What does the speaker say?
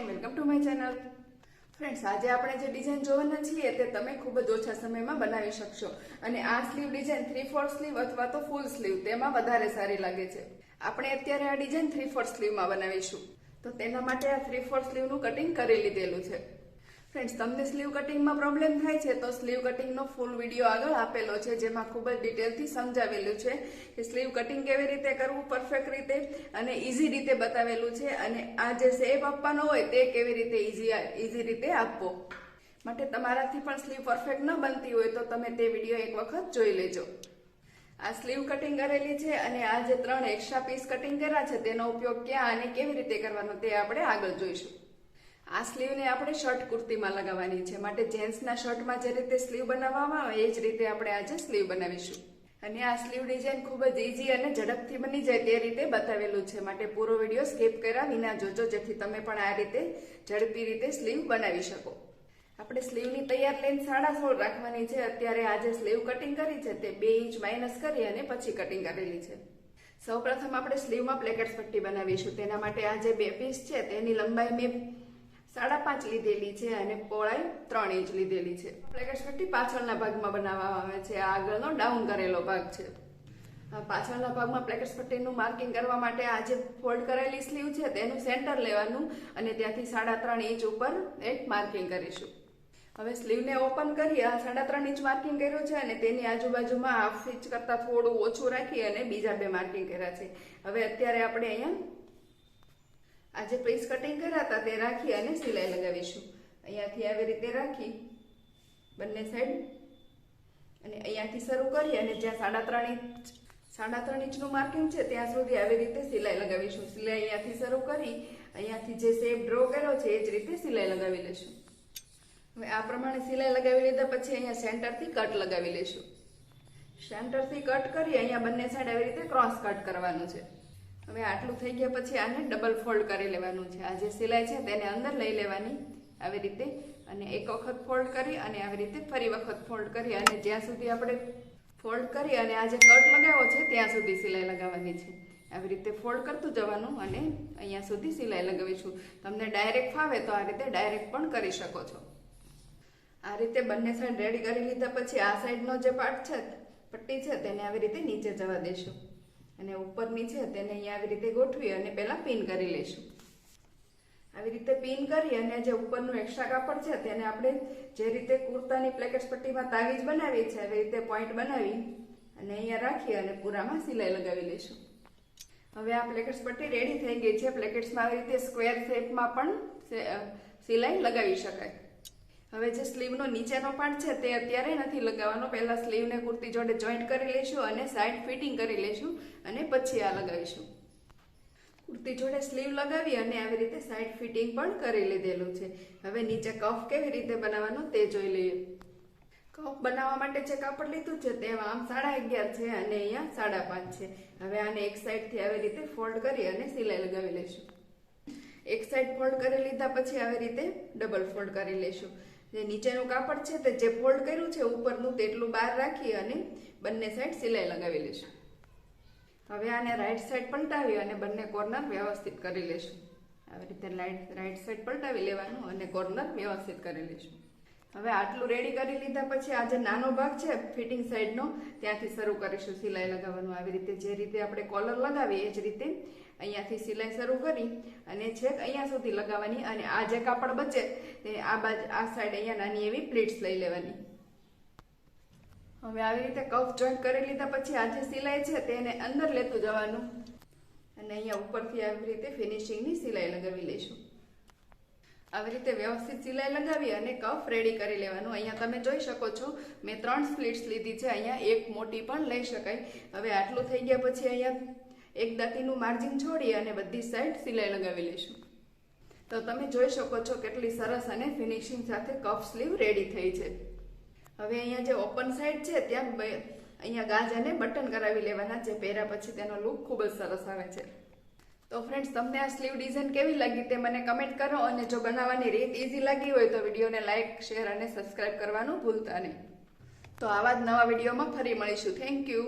Welcome to my channel. Friends, આજે આપણે જે ડિઝાઇન જોવાના છીએ તે તમે ખૂબ જ ઓછા સમયમાં બનાવી શકશો અને આ સ્લીવ ડિઝાઇન 3/4 સ્લીવ અથવા તો ફૂલ સ્લીવ તેમાં વધારે સારી લાગે છે। આપણે અત્યારે આ ડિઝાઇન 3/4 સ્લીવમાં બનાવીશું, તો તેના માટે આ 3/4 સ્લીવનું કટિંગ કરી લીધેલું છે। ફ્રેન્ડ્સ, તમને સ્લીવ કટિંગમાં પ્રોબ્લેમ થાય છે તો સ્લીવ કટિંગનો ફૂલ વિડીયો આગળ આપેલો છે, જેમાં ખૂબ જ ડિટેલથી સમજાવેલું છે કે સ્લીવ કટિંગ કેવી રીતે કરવું પરફેક્ટ રીતે અને ઇઝી રીતે બતાવેલું છે, અને આ જે શેપ આપવાનો હોય તે કેવી રીતે ઇઝી રીતે આપવો। માટે તમારાથી પણ સ્લીવ પરફેક્ટ ન બનતી હોય તો તમે તે વિડીયો એક વખત જોઈ લેજો। આ સ્લીવ કટિંગ કરેલી છે અને આ જે 3 એક્સ્ટ્રા પીસ કટિંગ કર્યા છે તેનો ઉપયોગ ક્યાં અને કેવી રીતે કરવાનો તે આપણે આગળ જોઈશું। આ સ્લીવને આપણે શર્ટ કુર્તીમાં લગાવવાની છે, માટે જેન્ટ્સના શર્ટમાં જે રીતે સ્લીવ બનાવવામાં આવે એ જ રીતે આપણે આજે સ્લીવ બનાવીશું। અને આ સ્લીવ ડિઝાઇન ખૂબ જ ઇઝી અને ઝડપથી બની જાય તે રીતે બતાવેલું છે, માટે પૂરો વિડીયો સ્કીપ કર્યા વિના જોજો, જેથી તમે પણ આ રીતે ઝડપી રીતે સ્લીવ બનાવી શકો। આપણે સ્લીવની તૈયાર લેન્થ 16.5 રાખવાની છે। અત્યારે આ જે સ્લીવ કટિંગ કરી છે તે 2 ઇંચ માઇનસ કરી અને પછી કટિંગ કરેલી છે। સૌપ્રથમ આપણે સ્લીવમાં પ્લેકેટ્સ પટ્ટી બનાવીશું। તેના માટે આ જે 2 પીસ છે તેની લંબાઈ મેં 5.5 લીધેલી છે અને પહોળાઈ 3 ઇંચ લીધેલી છે। પ્લેકેટ્સ પટ્ટી પાછળના ભાગમાં બનાવવામાં આવે છે, આ આગળનો ડાઉન કરેલો ભાગ છે। પાછળના ભાગમાં પ્લેકેટ્સ પટ્ટીનું માર્કિંગ કરવા માટે આ જે ફોલ્ડ કરેલી સ્લીવ છે તેનું સેન્ટર લેવાનું અને ત્યાંથી 3.5 ઇંચ ઉપર એક માર્કિંગ કરીશું। હવે સ્લીવને ઓપન કરી આ 3.5 ઇંચ માર્કિંગ કર્યું છે અને તેની આજુબાજુમાં હાફ ઇંચ કરતાં થોડું ઓછું રાખી અને બીજા 2 માર્કિંગ કર્યા છે। હવે અત્યારે આપણે અહીંયા આ જે પીસ કટિંગ કર્યા હતા તે રાખી અને સિલાઈ લગાવીશું। અહીંયાથી આવી રીતે રાખી બંને સાઈડ અને અહીંયાથી શરૂ કરી અને જ્યાં 3.5 ઇંચનું માર્કિંગ છે ત્યાં સુધી આવી રીતે સિલાઈ લગાવીશું। સિલાઈ અહીંયાથી શરૂ કરી અહીંયાથી જે શેપ ડ્રો કર્યો છે એ જ રીતે સિલાઈ લગાવી લેશું। હવે આ પ્રમાણે સિલાઈ લગાવી લીધા પછી અહીંયા સેન્ટરથી કટ લગાવી લેશું। સેન્ટરથી કટ કરી અહીંયા બંને સાઈડ આવી રીતે ક્રોસ કટ કરવાનું છે। હવે આટલું થઈ ગયા પછી આને ડબલ ફોલ્ડ કરી લેવાનું છે। આ જે સિલાઈ છે તેને અંદર લઈ લેવાની આવી રીતે અને એક વખત ફોલ્ડ કરી અને આવી રીતે ફરી વખત ફોલ્ડ કરી અને જ્યાં સુધી આપણે ફોલ્ડ કરી અને આ જે કટ લગાવ્યો છે ત્યાં સુધી સિલાઈ લગાવવાની છે। આવી રીતે ફોલ્ડ કરતું જવાનું અને અહીંયા સુધી સિલાઈ લગાવીશું। તમને ડાયરેક્ટ ફાવે તો આ રીતે ડાયરેક્ટ પણ કરી શકો છો। આ રીતે બંને સાઈડ રેડી કરી લીધા પછી આ સાઈડનો જે પાર્ટ છે પટ્ટી છે તેને આવી રીતે નીચે જવા દેશું અને ઉપરની છે તેને અહીંયા આવી રીતે ગોઠવી અને પહેલા પિન કરી લઈશું। આવી રીતે પિન કરી અને જે ઉપરનું એક્સ્ટ્રા કાપડ છે તેને આપણે જે રીતે કુર્તાની પ્લેકેટ્સ પટ્ટીમાં તાવીજ બનાવી છે આવી રીતે પોઈન્ટ બનાવી અને અહીંયા રાખી અને પૂરામાં સિલાઈ લગાવી લઈશું। હવે આ પ્લેકેટ્સ પટ્ટી રેડી થઈ ગઈ છે। પ્લેકેટ્સમાં આવી રીતે સ્ક્વેર શેપમાં પણ સિલાઈ લગાવી શકાય। હવે જે સ્લીવનો નીચેનો પાર્ટ છે તે અત્યારે નથી લગાવવાનો, પહેલા સ્લીવને કુર્તી જોડે જોઈન્ટ કરી લઈશું અને સાઈડ ફિટિંગ કરી લઈશું અને પછી આ લગાવીશું। કુર્તી જોડે સ્લીવ લગાવી અને આવી રીતે સાઈડ ફિટિંગ પણ કરી લીધેલું છે। હવે નીચે કફ કેવી રીતે બનાવવાનો તે જોઈ લઈએ। કફ બનાવવા માટે જે કાપડ લીધું છે તે આમ 11.5 છે અને અહીંયા 5.5 છે। હવે આને એક સાઈડથી આવી રીતે ફોલ્ડ કરી અને સિલાઈ લગાવી લઈશું। એક સાઈડ ફોલ્ડ કરી લીધા પછી આવી રીતે ડબલ ફોલ્ડ કરી લઈશું। જે નીચેનું કાપડ છે તે જે ફોલ્ડ કર્યું છે ઉપરનું તેટલું બહાર રાખી અને બંને સાઈડ સિલાઈ લગાવી લઈશું। હવે આને રાઈટ સાઈડ પલટાવી અને બંને કોર્નર વ્યવસ્થિત કરી લઈશું। આવી રીતે રાઈટ સાઈડ પલટાવી લેવાનું અને કોર્નર વ્યવસ્થિત કરી લઈશું। હવે આટલું રેડી કરી લીધા પછી આ જે નાનો ભાગ છે ફિટિંગ સાઈડનો ત્યાંથી શરૂ કરીશું સિલાઈ લગાવવાનું। આવી રીતે જે રીતે આપણે કોલર લગાવીએ એ જ રીતે અહીંયાથી સિલાઈ શરૂ કરી અને છેક અહીંયા સુધી લગાવવાની અને આ જે કાપડ બચે તે આ સાઈડ અહીંયા નાની એવી પ્લીટ્સ લઈ લેવાની। હવે આવી રીતે કફ જોઈન્ટ કરી લીધા પછી આ જે સિલાઈ છે તેને અંદર લેતું જવાનું અને અહીંયા ઉપરથી આવી રીતે ફિનિશિંગની સિલાઈ લગાવી લઈશું। આવી રીતે વ્યવસ્થિત સિલાઈ લગાવી અને કફ રેડી કરી લેવાનું। અહીંયા તમે જોઈ શકો છો મેં 3 સ્પ્લિટ્સ લીધી છે, અહીંયા એક મોટી પણ લઈ શકાય। હવે આટલું થઈ ગયા પછી અહીંયા એક દાંતીનું માર્જિન છોડી અને બધી સાઈડ સિલાઈ લગાવી લઈશું। તો તમે જોઈ શકો છો કેટલી સરસ અને ફિનિશિંગ સાથે કફ સ્લીવ રેડી થઈ છે। હવે અહીંયા જે ઓપન સાઈડ છે ત્યાં અહીંયા ગાજ અને બટન કરાવી લેવાના, જે પહેર્યા પછી તેનો લુક ખૂબ જ સરસ આવે છે। તો ફ્રેન્ડ્સ, તમને આ સ્લીવ ડિઝાઇન કેવી લાગી તે મને કમેન્ટ કરો અને જો બનાવવાની રીત ઇઝી લાગી હોય તો વિડીયોને લાઇક, શેર અને સબસ્ક્રાઇબ કરવાનું ભૂલતા નહીં। તો આવા જ નવા વિડીયોમાં ફરી મળીશું। Thank you.